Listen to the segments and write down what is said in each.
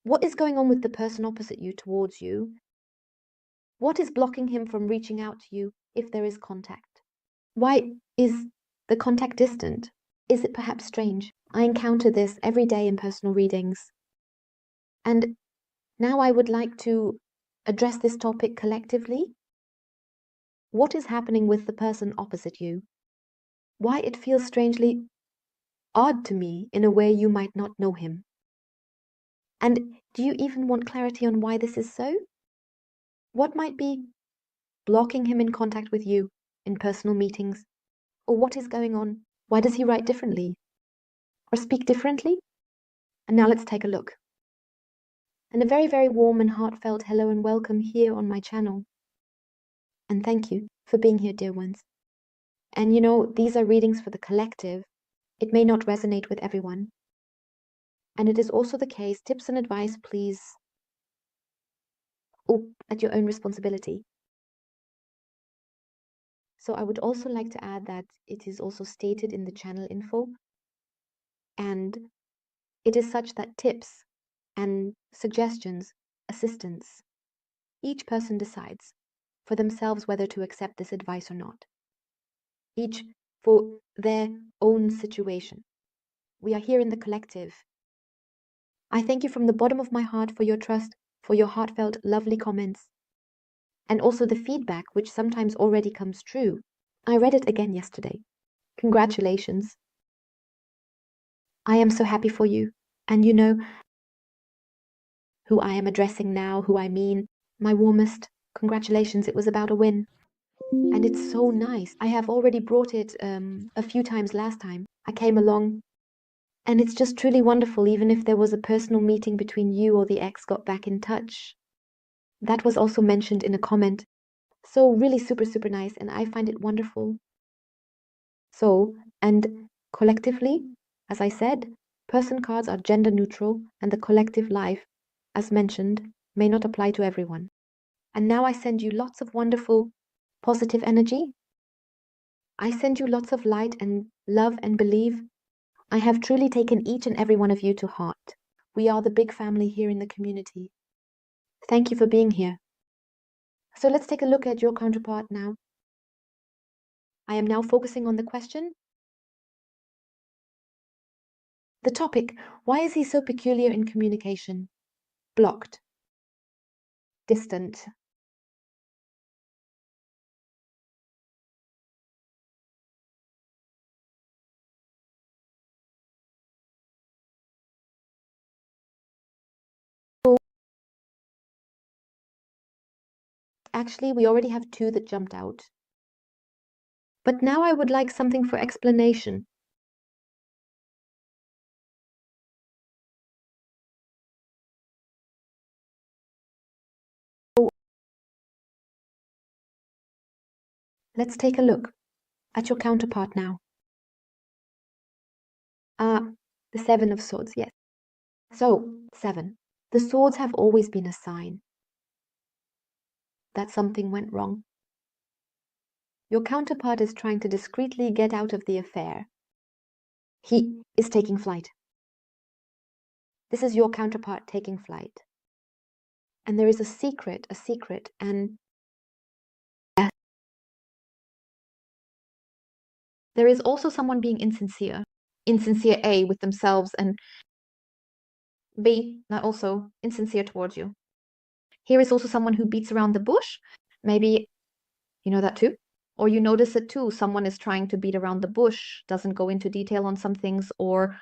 What is going on with the person opposite you towards you? What is blocking him from reaching out to you if there is contact? Why is the contact distant? Is it perhaps strange? I encounter this every day in personal readings. And now I would like to address this topic collectively. What is happening with the person opposite you? Why it feels strangely odd to me in a way you might not know him. And do you even want clarity on why this is so? What might be blocking him in contact with you in personal meetings? Or what is going on? Why does he write differently? Or speak differently? And now let's take a look. And a very, very warm and heartfelt hello and welcome here on my channel. And thank you for being here, dear ones. And you know, these are readings for the collective. It may not resonate with everyone. And it is also the case, tips and advice, please, at your own responsibility. So I would also like to add that it is also stated in the channel info, and it is such that tips and suggestions, assistance, each person decides for themselves whether to accept this advice or not. Each for their own situation. We are here in the collective. I thank you from the bottom of my heart for your trust, for your heartfelt, lovely comments, and also the feedback, which sometimes already comes true. I read it again yesterday. Congratulations. I am so happy for you. And you know who I am addressing now, who I mean. My warmest congratulations. It was about a win. And it's so nice. I have already brought it a few times last time. I came along. And it's just truly wonderful, even if there was a personal meeting between you or the ex got back in touch. That was also mentioned in a comment. So really super, super nice. And I find it wonderful. So, and collectively, as I said, person cards are gender neutral, and the collective life, as mentioned, may not apply to everyone. And now I send you lots of wonderful, positive energy. I send you lots of light and love and believe. I have truly taken each and every one of you to heart. We are the big family here in the community. Thank you for being here. So let's take a look at your counterpart now. I am now focusing on the question. The topic, why is he so peculiar in communication? Blocked. Distant. Actually, we already have two that jumped out. But now I would like something for explanation. Let's take a look at your counterpart now. The Seven of Swords, yes. So, 7. The swords have always been a sign that something went wrong. Your counterpart is trying to discreetly get out of the affair. He is taking flight. This is your counterpart taking flight. And there is a secret, and there is also someone being insincere. Insincere, A, with themselves, and B, also insincere towards you. Here is also someone who beats around the bush. Maybe you know that too. Or you notice it too. Someone is trying to beat around the bush, doesn't go into detail on some things, or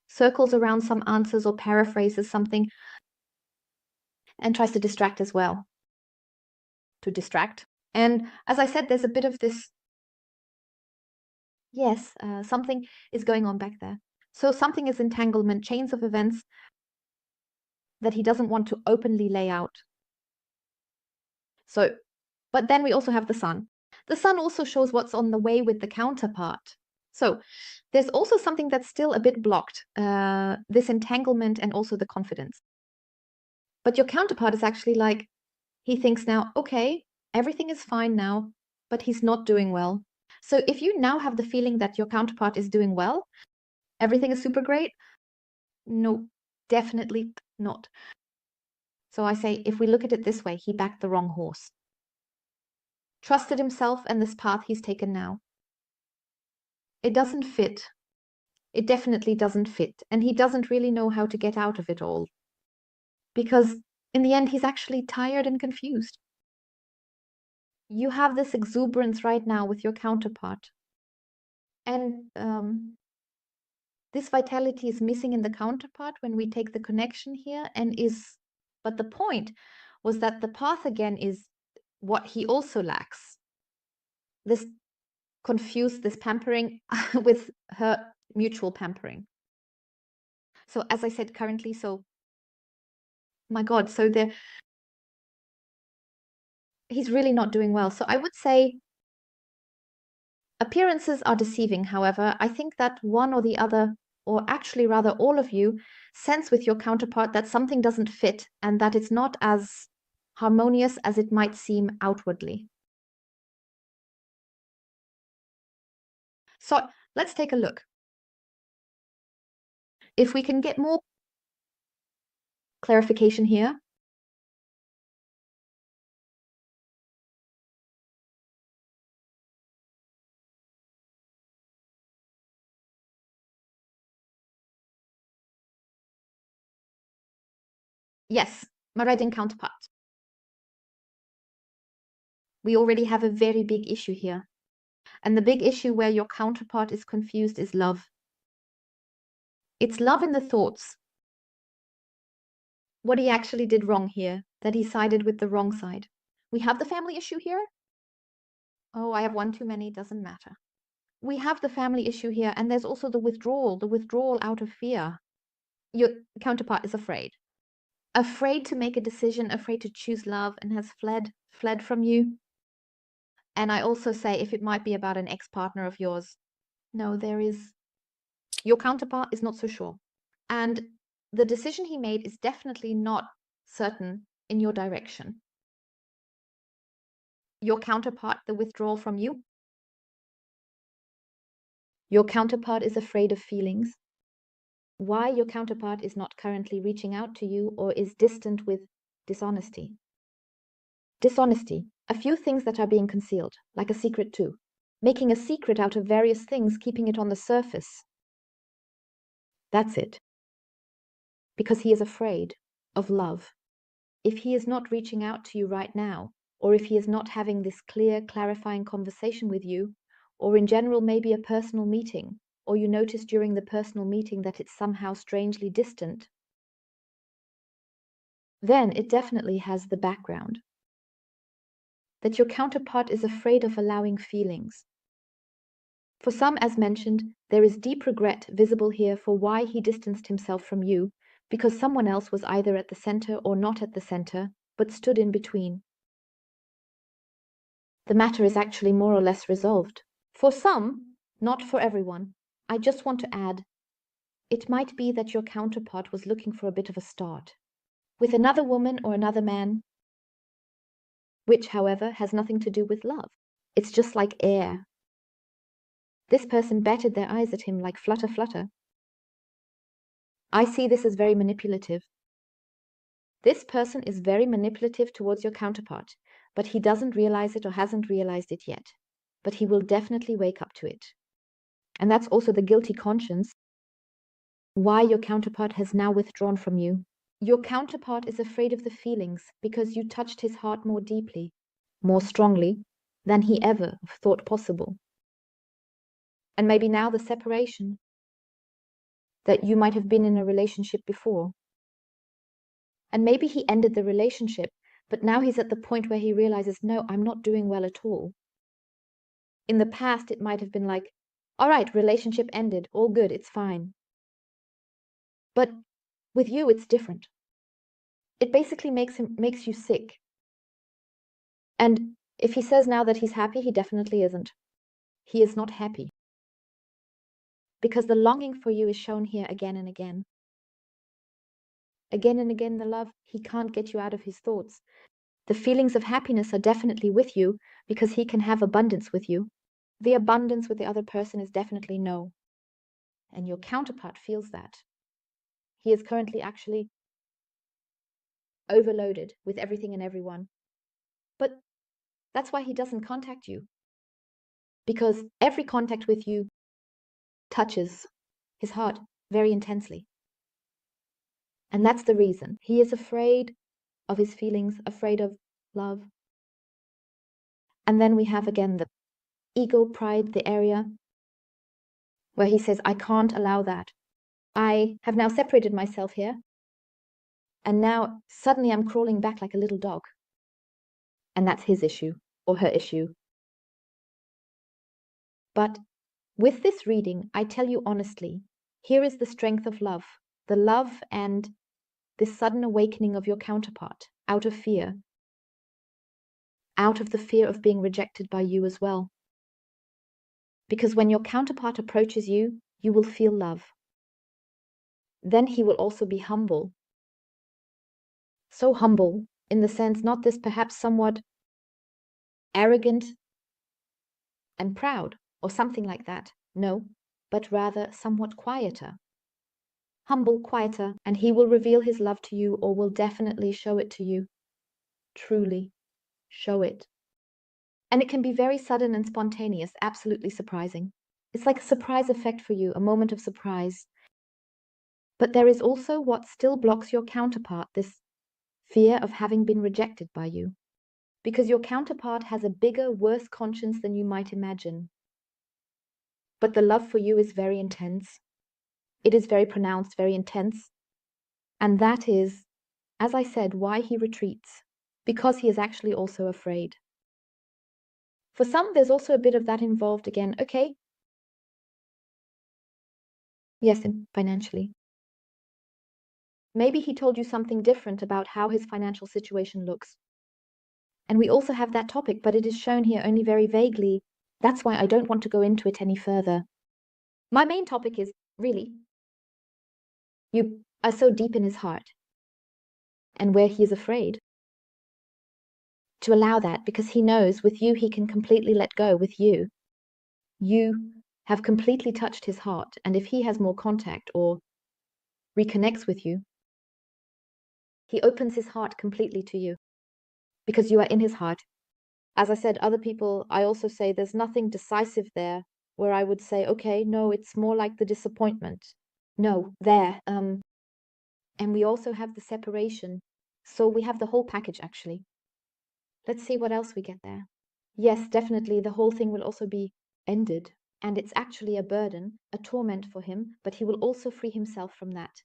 circles around some answers or paraphrases something, and tries to distract as well. To distract. And as I said, there's a bit of this. Yes, something is going on back there. So something is entanglement, chains of events that he doesn't want to openly lay out. So, but then we also have the sun. The sun also shows what's on the way with the counterpart. So there's also something that's still a bit blocked, this entanglement and also the confidence. But your counterpart is actually like, he thinks now, okay, everything is fine now, but he's not doing well. So if you now have the feeling that your counterpart is doing well, everything is super great, no, Definitely not. So I say, if we look at it this way, he backed the wrong horse. Trusted himself and this path he's taken now. It doesn't fit. It definitely doesn't fit. And he doesn't really know how to get out of it all. Because in the end, he's actually tired and confused. You have this exuberance right now with your counterpart. And this vitality is missing in the counterpart when we take the connection here but the point was that the path again is what he also lacks. This confused, this pampering with her mutual pampering. So as I said currently, so my God, so he's really not doing well. So I would say appearances are deceiving. However, I think that one or the other, or actually rather all of you, sense with your counterpart that something doesn't fit and that it's not as harmonious as it might seem outwardly. So let's take a look. If we can get more clarification here. Yes, my riding counterpart. We already have a very big issue here. And the big issue where your counterpart is confused is love. It's love in the thoughts. What he actually did wrong here, that he sided with the wrong side. We have the family issue here. Oh, I have one too many, doesn't matter. We have the family issue here, and there's also the withdrawal out of fear. Your counterpart is afraid. Afraid to make a decision, afraid to choose love, and has fled from you. And I also say, if it might be about an ex-partner of yours, no, your counterpart is not so sure. And the decision he made is definitely not certain in your direction. Your counterpart, the withdrawal from you. Your counterpart is afraid of feelings. Why your counterpart is not currently reaching out to you or is distant with dishonesty. Dishonesty, a few things that are being concealed, like a secret too. Making a secret out of various things, keeping it on the surface. That's it. Because he is afraid of love. If he is not reaching out to you right now, or if he is not having this clear, clarifying conversation with you, or in general maybe a personal meeting, or you notice during the personal meeting that it's somehow strangely distant, then it definitely has the background that your counterpart is afraid of allowing feelings. For some, as mentioned, there is deep regret visible here for why he distanced himself from you, because someone else was either at the center or not at the center, but stood in between. The matter is actually more or less resolved. For some, not for everyone. I just want to add, it might be that your counterpart was looking for a bit of a start with another woman or another man, which, however, has nothing to do with love. It's just like air. This person batted their eyes at him like flutter, flutter. I see this as very manipulative. This person is very manipulative towards your counterpart, but he doesn't realize it or hasn't realized it yet. But he will definitely wake up to it. And that's also the guilty conscience, why your counterpart has now withdrawn from you. Your counterpart is afraid of the feelings because you touched his heart more deeply, more strongly than he ever thought possible. And maybe now the separation, that you might have been in a relationship before. And maybe he ended the relationship, but now he's at the point where he realizes, no, I'm not doing well at all. In the past, it might have been like, all right, relationship ended, all good, it's fine. But with you, it's different. It basically makes you sick. And if he says now that he's happy, he definitely isn't. He is not happy. Because the longing for you is shown here again and again. Again and again, the love, he can't get you out of his thoughts. The feelings of happiness are definitely with you because he can have abundance with you. The abundance with the other person is definitely no. And your counterpart feels that. He is currently actually overloaded with everything and everyone. But that's why he doesn't contact you. Because every contact with you touches his heart very intensely. And that's the reason. He is afraid of his feelings, afraid of love. And then we have again the ego, pride, the area where he says, I can't allow that. I have now separated myself here. And now suddenly I'm crawling back like a little dog. And that's his issue or her issue. But with this reading, I tell you honestly, here is the strength of love, the love and this sudden awakening of your counterpart out of fear, out of the fear of being rejected by you as well. Because when your counterpart approaches you, you will feel love. Then he will also be humble. So humble in the sense, not this perhaps somewhat arrogant and proud or something like that. No, but rather somewhat quieter. Humble, quieter, and he will reveal his love to you or will definitely show it to you. Truly show it. And it can be very sudden and spontaneous, absolutely surprising. It's like a surprise effect for you, a moment of surprise. But there is also what still blocks your counterpart, this fear of having been rejected by you. Because your counterpart has a bigger, worse conscience than you might imagine. But the love for you is very intense. It is very pronounced, very intense. And that is, as I said, why he retreats. Because he is actually also afraid. For some, there's also a bit of that involved again. Okay. Yes, and financially. Maybe he told you something different about how his financial situation looks. And we also have that topic, but it is shown here only very vaguely. That's why I don't want to go into it any further. My main topic is, really, you are so deep in his heart and where he is afraid to allow that, because he knows with you he can completely let go. With you, you have completely touched his heart, and if he has more contact or reconnects with you, he opens his heart completely to you because you are in his heart. As I said, other people, I also say there's nothing decisive there where I would say, okay, no, it's more like the disappointment. No, there. And we also have the separation. So we have the whole package, actually. Let's see what else we get there. Yes, definitely, the whole thing will also be ended. And it's actually a burden, a torment for him, but he will also free himself from that.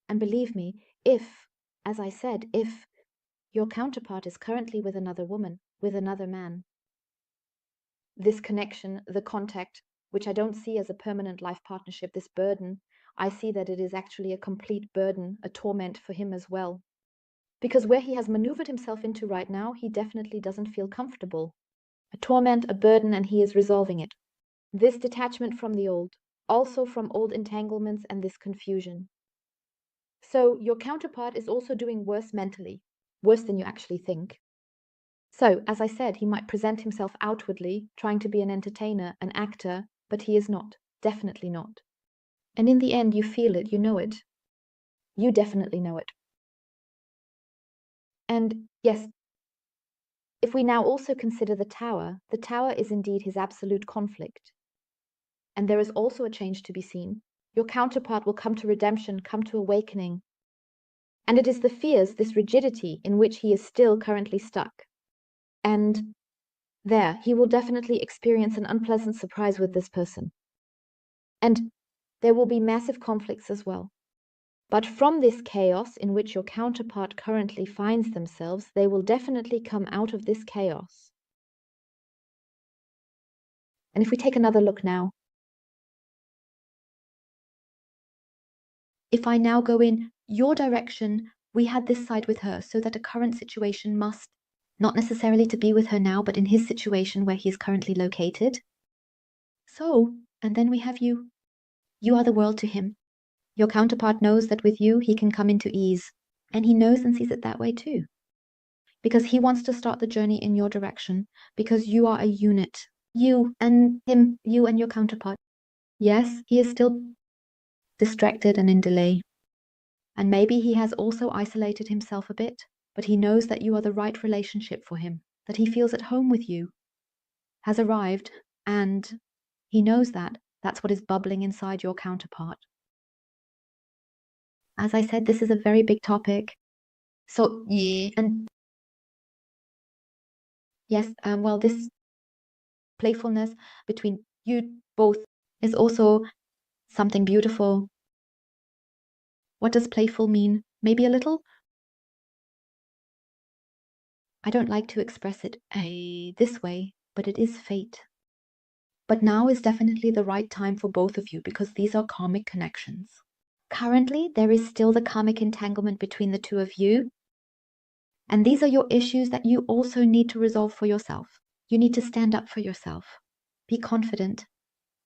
And believe me, if, as I said, if your counterpart is currently with another woman, with another man, this connection, the contact, which I don't see as a permanent life partnership, this burden, I see that it is actually a complete burden, a torment for him as well. Because where he has maneuvered himself into right now, he definitely doesn't feel comfortable. A torment, a burden, and he is resolving it. This detachment from the old, also from old entanglements and this confusion. So your counterpart is also doing worse mentally, worse than you actually think. So, as I said, he might present himself outwardly, trying to be an entertainer, an actor, but he is not, definitely not. And in the end, you feel it, you know it. You definitely know it. And yes, if we now also consider the tower is indeed his absolute conflict. And there is also a change to be seen. Your counterpart will come to redemption, come to awakening. And it is the fears, this rigidity, in which he is still currently stuck. And there, he will definitely experience an unpleasant surprise with this person. And there will be massive conflicts as well. But from this chaos in which your counterpart currently finds themselves, they will definitely come out of this chaos. And if we take another look now, if I now go in your direction, we had this side with her, so that a current situation must, not necessarily to be with her now, but in his situation where he is currently located. So, and then we have you. You are the world to him. Your counterpart knows that with you he can come into ease, and he knows and sees it that way too. Because he wants to start the journey in your direction, because you are a unit. You and him, you and your counterpart. Yes, he is still distracted and in delay. And maybe he has also isolated himself a bit, but he knows that you are the right relationship for him, that he feels at home with you, has arrived, and he knows that. That's what is bubbling inside your counterpart. As I said, this is a very big topic. So, yeah, and yes, well, this playfulness between you both is also something beautiful. What does playful mean? Maybe a little? I don't like to express it this way, but it is fate. But now is definitely the right time for both of you because these are karmic connections. Currently, there is still the karmic entanglement between the two of you. And these are your issues that you also need to resolve for yourself. You need to stand up for yourself. Be confident.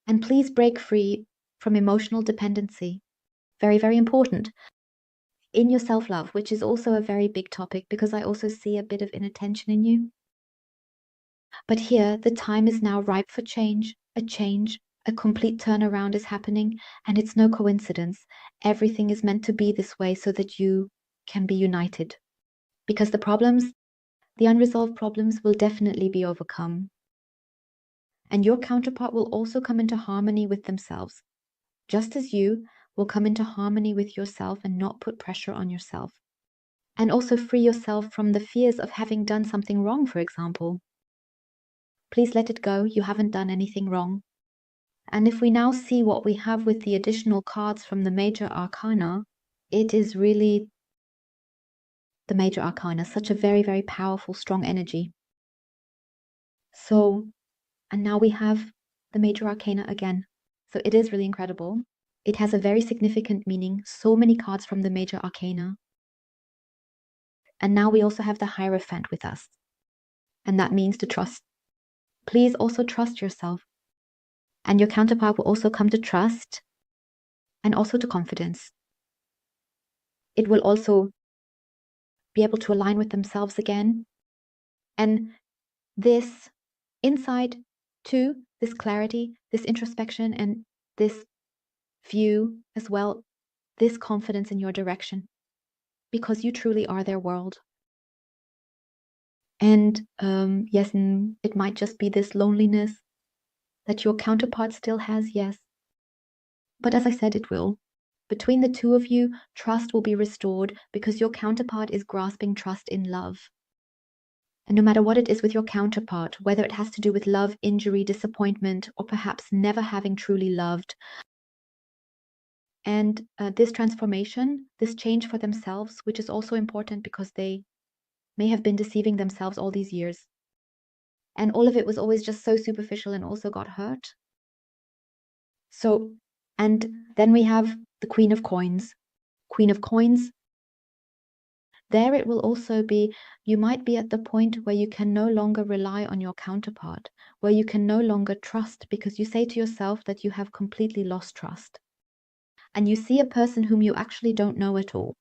And please break free from emotional dependency. Very, very important. In your self-love, which is also a very big topic because I also see a bit of inattention in you. But here, the time is now ripe for change, a complete turnaround is happening, and it's no coincidence. Everything is meant to be this way so that you can be united. Because the unresolved problems will definitely be overcome. And your counterpart will also come into harmony with themselves, just as you will come into harmony with yourself and not put pressure on yourself. And also free yourself from the fears of having done something wrong, for example. Please let it go. You haven't done anything wrong. And if we now see what we have with the additional cards from the major arcana, it is really the major arcana, such a very, very powerful, strong energy. So, and now we have the major arcana again. So it is really incredible. It has a very significant meaning, so many cards from the major arcana. And now we also have the Hierophant with us. And that means to trust. Please also trust yourself. And your counterpart will also come to trust and also to confidence. It will also be able to align with themselves again. And this insight to this clarity, this introspection, and this view as well, this confidence in your direction, because you truly are their world. And yes, and it might just be this loneliness that your counterpart still has, yes. But as I said, it will. Between the two of you, trust will be restored because your counterpart is grasping trust in love. And no matter what it is with your counterpart, whether it has to do with love, injury, disappointment, or perhaps never having truly loved, and this transformation, this change for themselves, which is also important because they may have been deceiving themselves all these years. And all of it was always just so superficial and also got hurt. So, and then we have the Queen of Coins. Queen of Coins. There it will also be, you might be at the point where you can no longer rely on your counterpart, where you can no longer trust because you say to yourself that you have completely lost trust. And you see a person whom you actually don't know at all.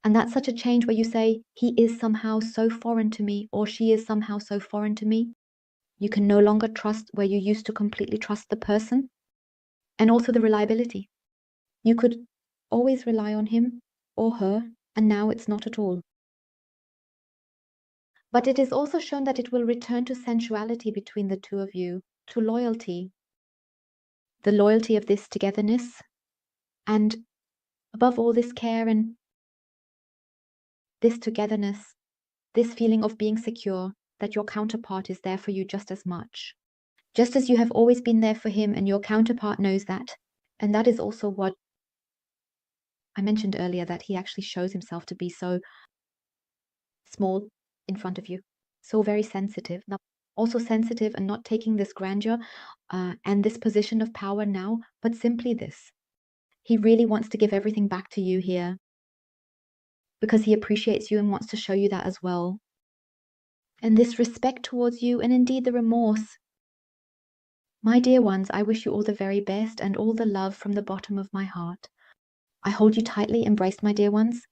And that's such a change where you say, he is somehow so foreign to me, or she is somehow so foreign to me. You can no longer trust where you used to completely trust the person. And also the reliability. You could always rely on him or her, and now it's not at all. But it is also shown that it will return to sensuality between the two of you, to loyalty. The loyalty of this togetherness, and above all, this care and this togetherness, this feeling of being secure, that your counterpart is there for you just as much. Just as you have always been there for him, and your counterpart knows that. And that is also what I mentioned earlier, that he actually shows himself to be so small in front of you, so very sensitive. Now, also sensitive and not taking this grandeur and this position of power now, but simply this. He really wants to give everything back to you here because he appreciates you and wants to show you that as well. And this respect towards you, and indeed the remorse. My dear ones, I wish you all the very best and all the love from the bottom of my heart. I hold you tightly, embraced, my dear ones.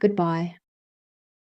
Goodbye.